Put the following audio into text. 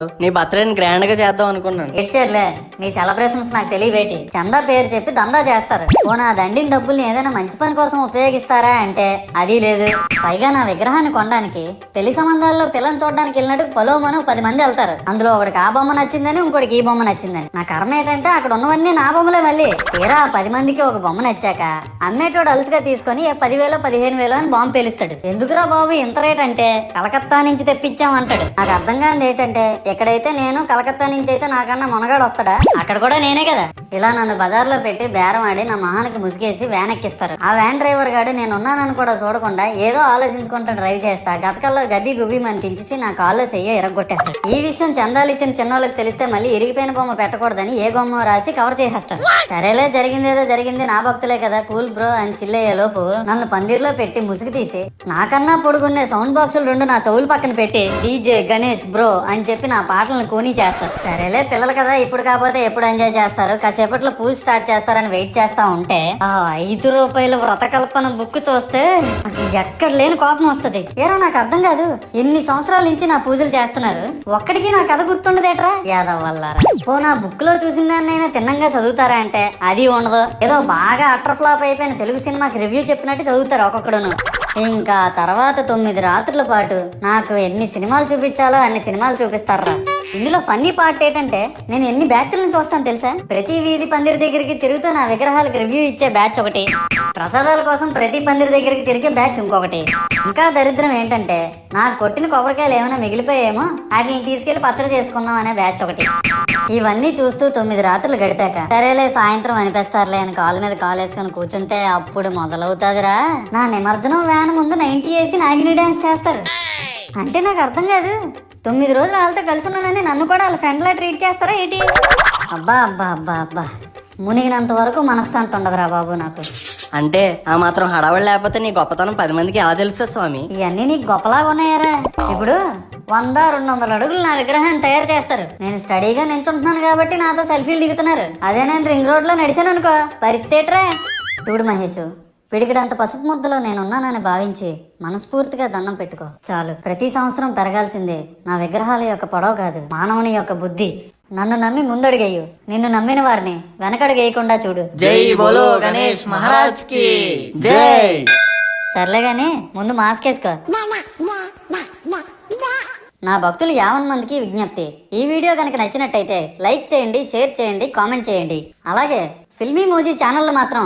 నీ బర్త్డేని గ్రాండ్ గా చేద్దాం అనుకున్నాను. ఇడ్చేర్లే నీ సెలబ్రేషన్స్ నాకు తెలియబేటి. చందా పేరు చెప్పి దందా చేస్తారు. ఓ నా దండిన డబ్బుల్ని ఏదైనా మంచి పని కోసం ఉపయోగిస్తారా అంటే అది లేదు. పైగా నా విగ్రహాన్ని కొనడానికి పెళ్లి సంబంధాల్లో పిల్లని చూడడానికి వెళ్ళినట్టు పలోమను 10 మంది వెళ్తారు. అందులో ఒకడికి ఆ బొమ్మ నచ్చిందని, ఇంకోటికి ఈ బొమ్మ నచ్చిందని. నా కర్మ ఏంటంటే అక్కడ ఉన్నవన్నీ నా బొమ్మలే. మళ్ళీ తీరా 10 మందికి ఒక బొమ్మ నచ్చాక అమ్మేటోడు అలుసుగా తీసుకొని 10,000 15,000 అని బాంబు పేలుస్తాడు. ఎందుకురా బాబు ఇంత రేట్ అంటే కలకత్తా నుంచి తెప్పించాం అంటాడు. నాకు అర్థం కానిది ఏంటంటే ఎక్కడైతే నేను కలకత్తా నుంచి అయితే నాకన్నా మునగాడు వస్తాడా, అక్కడ కూడా నేనే కదా. ఇలా నన్ను బజార్లో పెట్టి బేరం ఆడి నా మొహానికి ముసుగేసి వ్యాన్ ఎక్కిస్తారు. ఆ వ్యాన్ డ్రైవర్ గాడు నేను ఉన్నానని కూడా చూడకుండా ఏదో ఆలోచించుకుంటూ డ్రైవ్ చేస్తా గతకల్లో గబ్బి గుబ్బి అని తించేసి నా కాల్లో చెయ్యి ఇరగొట్టేస్తాడు. ఈ విషయం చందాలు ఇచ్చిన చిన్నోళ్ళకి తెలిస్తే మళ్ళీ ఇరిగిపోయిన బొమ్మ పెట్టకూడదని ఏ బొమ్మ రాసి కవర్ చేసేస్తాడు. సరేలే జరిగిందేదో జరిగింది, నా భక్తులే కదా కూల్ బ్రో అని చిల్లయ్యే లోపు నన్ను పందిర్లో పెట్టి ముసుగు తీసి నాకన్నా పొడుగున్నే సౌండ్ బాక్సులు 2 నా చెవుల పక్కన పెట్టి డీజే గణేష్ బ్రో అని చెప్పి నా పాటలను కూనీ చేస్తారు. సరేలే పిల్లలు కదా ఇప్పుడు కాకపోతే ఎప్పుడు ఎంజాయ్ చేస్తారు, కాసేపట్లో పూజ స్టార్ట్ చేస్తారని వెయిట్ చేస్తా ఉంటే ఆ 5 రూపాయల వ్రతకల్పన బుక్ చూస్తే నాకు ఎక్కడ లేని కోపం వస్తుంది. ఏరా నాకు అర్థం కాదు, ఎన్ని సంవత్సరాల నుంచి నా పూజలు చేస్తున్నారు, ఒక్కడికి నా కథ గుర్తుండదేట్రా యాదవ్ వల్లారా. ఓ నా బుక్ లో చూసిన దాన్నైనా తిన్నంగా చదువుతారా అంటే అది ఉండదు. ఏదో బాగా అటర్ ఫ్లాప్ అయిపోయిన తెలుగు సినిమాకి రివ్యూ చెప్పినట్టు చదువుతారు ఒక్కొక్కడును. ఇంకా తర్వాత 9 రాత్రుల పాటు నాకు ఎన్ని సినిమాలు చూపించాలో అన్ని సినిమాలు చూపిస్తారా. ఇందులో ఫన్నీ పార్ట్ ఏంటంటే నేను ఎన్ని బ్యాచ్లను చూస్తాను తెలుసా. ప్రతి వీధి పందిరి దగ్గరికి తిరుగుతూ నా విగ్రహాలకు రివ్యూ ఇచ్చే బ్యాచ్ ఒకటి, ప్రసాదాల కోసం ప్రతి పందిరి దగ్గరికి తిరిగే బ్యాచ్ ఇంకొకటి. ఇంకా దరిద్రం ఏంటంటే నాకు కొట్టిన కొబ్బరికాయలు ఏమైనా మిగిలిపోయేమో వాటిని తీసుకెళ్లి పచ్చడి చేసుకుందాం అనే బ్యాచ్ ఒకటి. ఇవన్నీ చూస్తూ 9 రాత్రులు గడిపాక సరేలే సాయంత్రం అనిపిస్తారులే అని కాలు మీద కాలు వేసుకొని కూర్చుంటే అప్పుడు మొదలవుతాదిరా నా నిమజ్జనం వ్యాన్ ముందు 90 వేసి నాగిని డాన్స్ చేస్తారు. అంటే నాకు అర్థం కాదు, 9 రోజులు వాళ్ళతో కలిసి ఉన్నానని నన్ను కూడా వాళ్ళ ఫ్రెండ్ లా ట్రీట్ చేస్తారా ఏంటి? అబ్బా అబ్బా అబ్బా అబ్బా మునిగినంత వరకు మనశ్శాంతి ఉండదురా బాబు నాకు. అంటే ఆ మాత్రం హడావడి లేకపోతే నీ గొప్పతనం 10 మందికి ఎలా తెలుస్తుంది స్వామి? ఇవన్నీ నీకు గొప్పలాగా ఉన్నాయారా. ఇప్పుడు 100-200 అడుగులు నా విగ్రహాన్ని తయారు చేస్తారు. నేను స్టడీగా నించుంటున్నాను కాబట్టి నాతో సెల్ఫీలు దిగుతున్నారు. అదే నేను రింగ్ రోడ్ లో నడిచాను అనుకో పరిస్థితి ఏట్రా. చూడు మహేష్, పిడికిడంత పసుపు ముద్దలో నేనున్నానని భావించి మనస్ఫూర్తిగా దండం పెట్టుకో చాలు. ప్రతి సంవత్సరం పెరగాల్సిందే నా విగ్రహాల యొక్క పొడవు కాదు, మానవుని యొక్క బుద్ధి. నన్ను నమ్మి ముందడుగేయు, నిన్ను నమ్మిన వారిని వెనకడుగేయకుండా చూడు. జై బోలో గణేష్ మహారాజ్ కి జై. సర్లే గాని ముందు మాస్క్ వేసుకో. నా భక్తులు 50 మందికి విజ్ఞప్తి, ఈ వీడియో కనుక నచ్చినట్టయితే లైక్ చేయండి, షేర్ చేయండి, కామెంట్ చేయండి. అలాగే ఫిల్మీ మూజీ ఛానల్ మాత్రం